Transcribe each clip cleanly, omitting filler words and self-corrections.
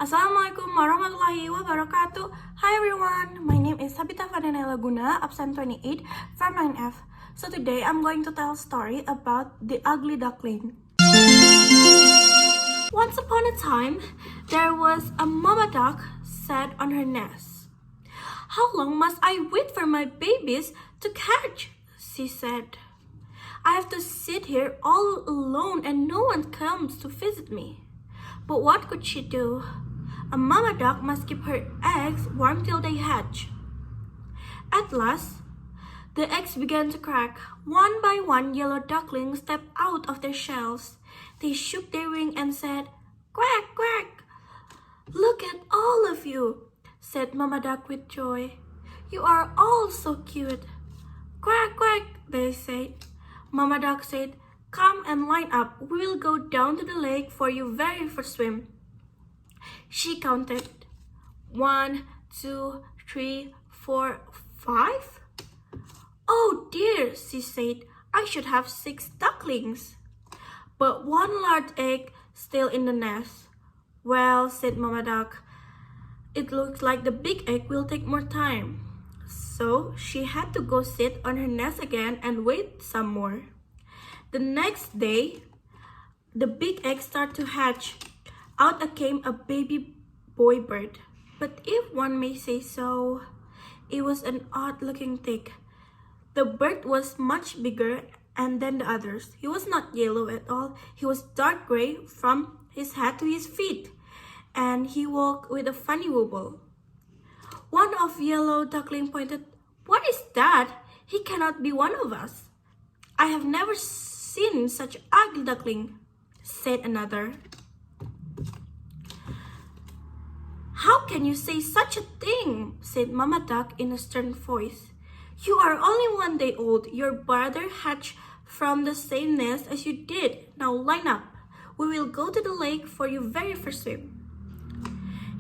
Assalamualaikum warahmatullahi wabarakatuh. Hi everyone, my name is Sabitha from Naylaguna, absent 28 from 9F. So today I'm going to tell a story about the ugly duckling. Once upon a time, there was a mama duck sat on her nest. How long must I wait for my babies to hatch? She said. I have to sit here all alone and no one comes to visit me. But what could she do? A mama duck must keep her eggs warm till they hatch. At last, the eggs began to crack. One by one, yellow ducklings stepped out of their shells. They shook their wings and said, "Quack, quack!" "Look at all of you," said Mama Duck with joy. "You are all so cute." "Quack, quack," they said. Mama Duck said, "Come and line up. We'll go down to the lake for your very first swim." She counted 1, 2, 3, 4, 5. "Oh dear," she said, "I should have 6 ducklings." But one large egg still in the nest. "Well," said Mama Duck, "it looks like the big egg will take more time." So she had to go sit on her nest again and wait some more. The next day, the big egg started to hatch. Out came a baby boy bird. But if one may say so, it was an odd-looking thing. The bird was much bigger than the others. He was not yellow at all. He was dark gray from his head to his feet, and he walked with a funny wobble. One of yellow duckling pointed, "What is that? He cannot be one of us." "I have never seen such ugly duckling," said another. "How can you say such a thing?" said Mama Duck in a stern voice. "You are only 1 day old. Your brother hatched from the same nest as you did. Now line up. We will go to the lake for your very first swim."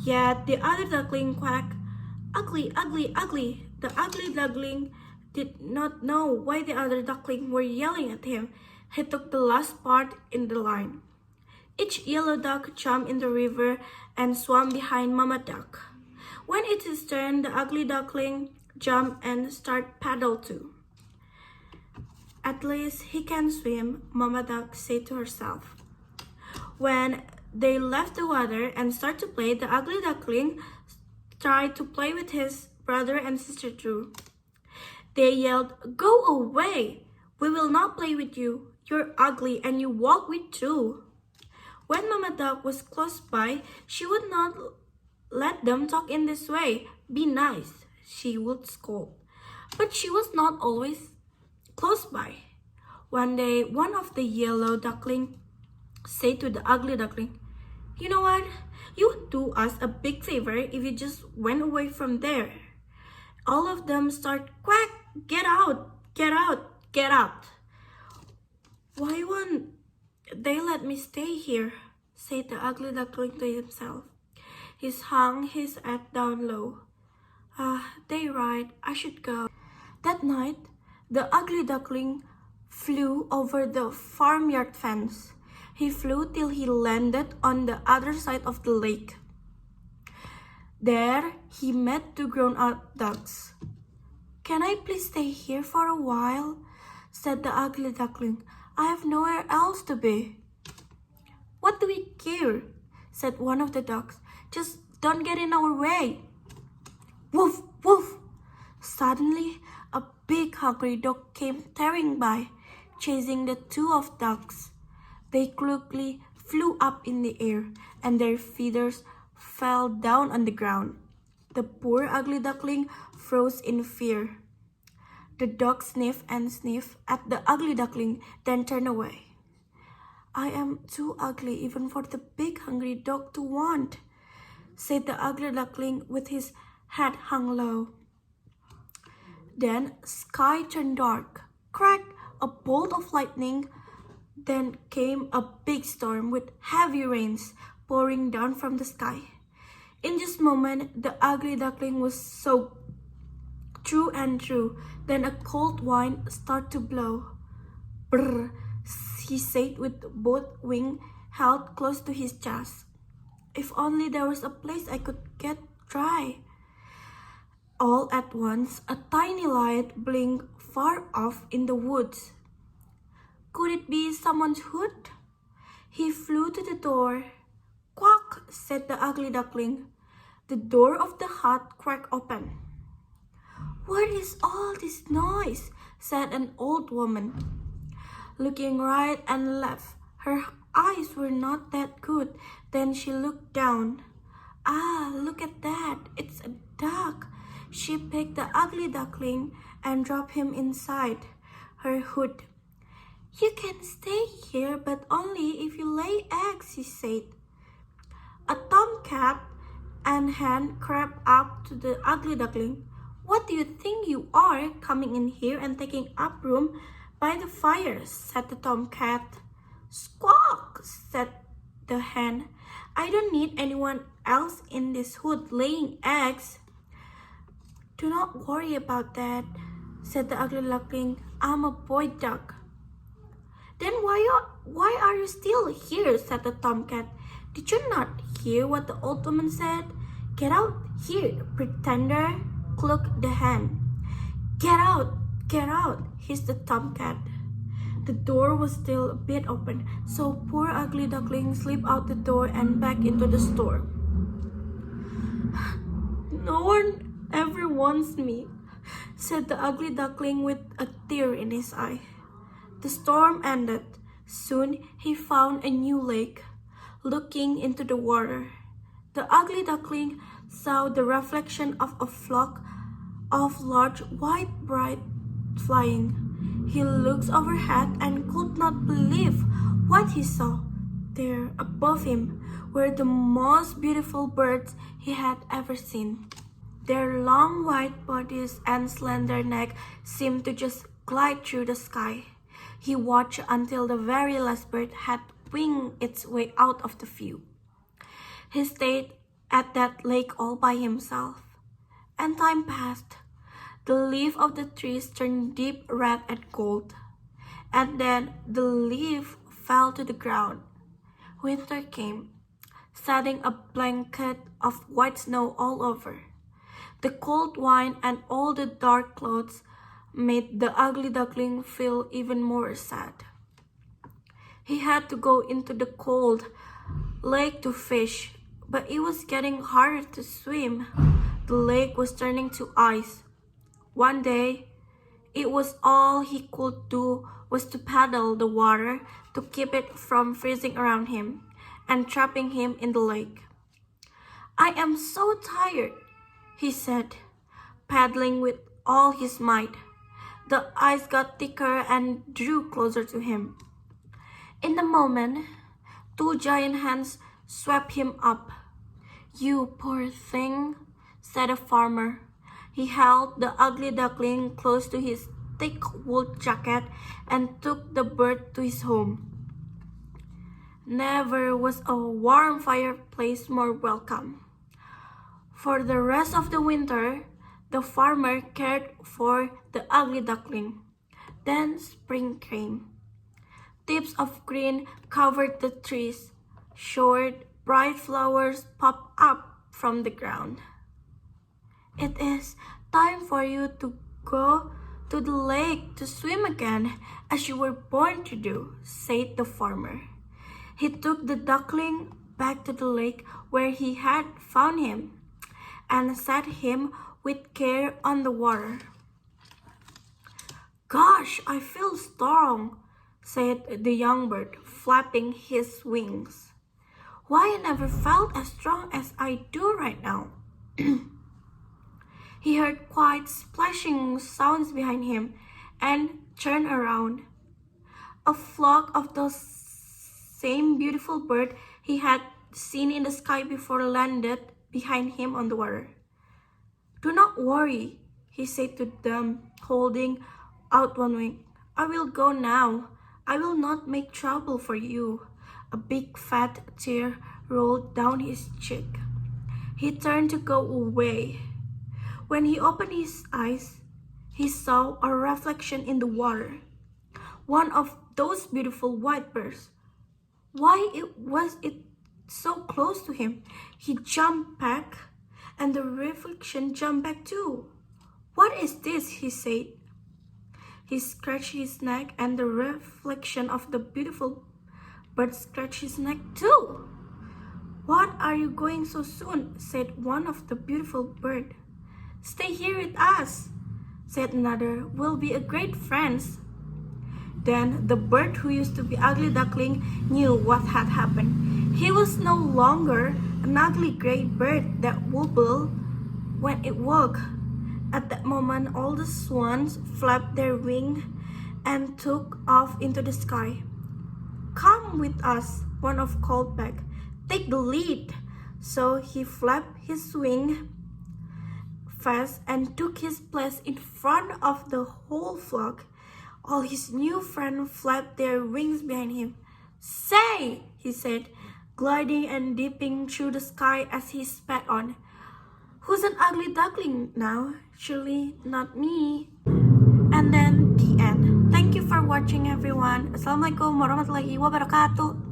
Yet the other duckling quacked, "Ugly, ugly, ugly." The ugly duckling did not know why the other duckling were yelling at him. He took the last part in the line. Each yellow duck jumped in the river and swam behind Mama Duck. When it is turn, the ugly duckling jumped and started paddle too. "At least he can swim," Mama Duck said to herself. When they left the water and started to play, the ugly duckling tried to play with his brother and sister too. They yelled, "Go away! We will not play with you. You're ugly and you walk with two." When Mama Duck was close by, she would not let them talk in this way. "Be nice," she would scold. But she was not always close by. One day, one of the yellow duckling said to the ugly duckling, "You know what? You would do us a big favor if you just went away from there." All of them start, "Quack! Get out! Get out! Get out!" "Why won't they let me stay here?" said the ugly duckling to himself. He hung his head down low. They right, I should go." That night, the ugly duckling flew over the farmyard fence. He flew till he landed on the other side of the lake. There, he met 2 grown-up ducks. "Can I please stay here for a while?" said the ugly duckling. "I have nowhere else to be." "What do we care?" said one of the ducks. "Just don't get in our way." Woof, woof! Suddenly, a big hungry dog came tearing by, chasing the 2 of ducks. They quickly flew up in the air, and their feathers fell down on the ground. The poor ugly duckling froze in fear. The dog sniffed and sniffed at the ugly duckling, then turned away. "I am too ugly even for the big hungry dog to want," said the ugly duckling with his head hung low. Then sky turned dark. Crack! A bolt of lightning. Then came a big storm with heavy rains pouring down from the sky. In just a moment, the ugly duckling was soaked through and through. Then a cold wind started to blow. "Brr," he said with both wings held close to his chest. If only there was a place I could get dry. All at once, a tiny light blinked far off in the woods. Could it be someone's hood? He flew to the door. "Quack!" said the ugly duckling. The door of the hut cracked open. "What is all this noise?" said an old woman. Looking right and left, her eyes were not that good. Then she looked down. "Ah, look at that! It's a duck!" She picked the ugly duckling and dropped him inside her hood. "You can stay here, but only if you lay eggs," she said. A tomcat and hen crept up to the ugly duckling. "What do you think you are, coming in here and taking up room by the fire?" said the tomcat. "Squawk!" said the hen. "I don't need anyone else in this hood laying eggs." "Do not worry about that," said the ugly duckling. "I'm a boy duck." "Then why are you still here?" said the tomcat. "Did you not hear what the old woman said?" "Get out here, pretender," clucked the hen. Get out, hissed the tomcat. The door was still a bit open, so poor ugly duckling slipped out the door and back into the store. "No one ever wants me," said the ugly duckling with a tear in his eye. The storm ended. Soon he found a new lake. Looking into the water, the ugly duckling saw the reflection of a flock of large white birds flying. He looked overhead and could not believe what he saw. There above him were the most beautiful birds he had ever seen. Their long white bodies and slender neck seemed to just glide through the sky. He watched until the very last bird had winged its way out of the view. He stayed at that lake all by himself. And time passed. The leaves of the trees turned deep red and gold. And then the leaf fell to the ground. Winter came, setting a blanket of white snow all over. The cold wind and all the dark clouds made the ugly duckling feel even more sad. He had to go into the cold lake to fish, but it was getting harder to swim. The lake was turning to ice. One day, it was all he could do was to paddle the water to keep it from freezing around him and trapping him in the lake. "I am so tired," he said, paddling with all his might. The ice got thicker and drew closer to him. In a moment, two giant hands swept him up. "You poor thing," said a farmer. He held the ugly duckling close to his thick wool jacket and took the bird to his home. Never was a warm fireplace more welcome. For the rest of the winter, the farmer cared for the ugly duckling. Then spring came. Tips of green covered the trees. Short, bright flowers popped up from the ground. "It is time for you to go to the lake to swim again, as you were born to do," said the farmer. He took the duckling back to the lake where he had found him and set him with care on the water. "Gosh, I feel strong," said the young bird, flapping his wings. "Why, I never felt as strong as I do right now." He heard quiet splashing sounds behind him and turned around. A flock of those same beautiful bird he had seen in the sky before landed behind him on the water. "Do not worry," he said to them, holding out one wing. "I will go now. I will not make trouble for you." A big fat tear rolled down his cheek. He turned to go away. When he opened his eyes, he saw a reflection in the water. One of those beautiful white birds. Why was it so close to him. He jumped back, and the reflection jumped back too. "What is this?" he said. He scratched his neck, and the reflection of the beautiful bird scratched his neck too. "What are you going so soon?" said one of the beautiful bird. "Stay here with us," said another. "We'll be a great friends." Then the bird who used to be Ugly Duckling knew what had happened. He was no longer an ugly gray bird that wobbled when it woke. At that moment, all the swans flapped their wings and took off into the sky. "Come with us," one of called back. "Take the lead." So he flapped his wing fast and took his place in front of the whole flock. All his new friends flapped their wings behind him. "Say," he said, gliding and dipping through the sky as he sped on. "Who's an ugly duckling now? Surely not me." And then the end. Thank you for watching, everyone. Assalamualaikum warahmatullahi wabarakatuh.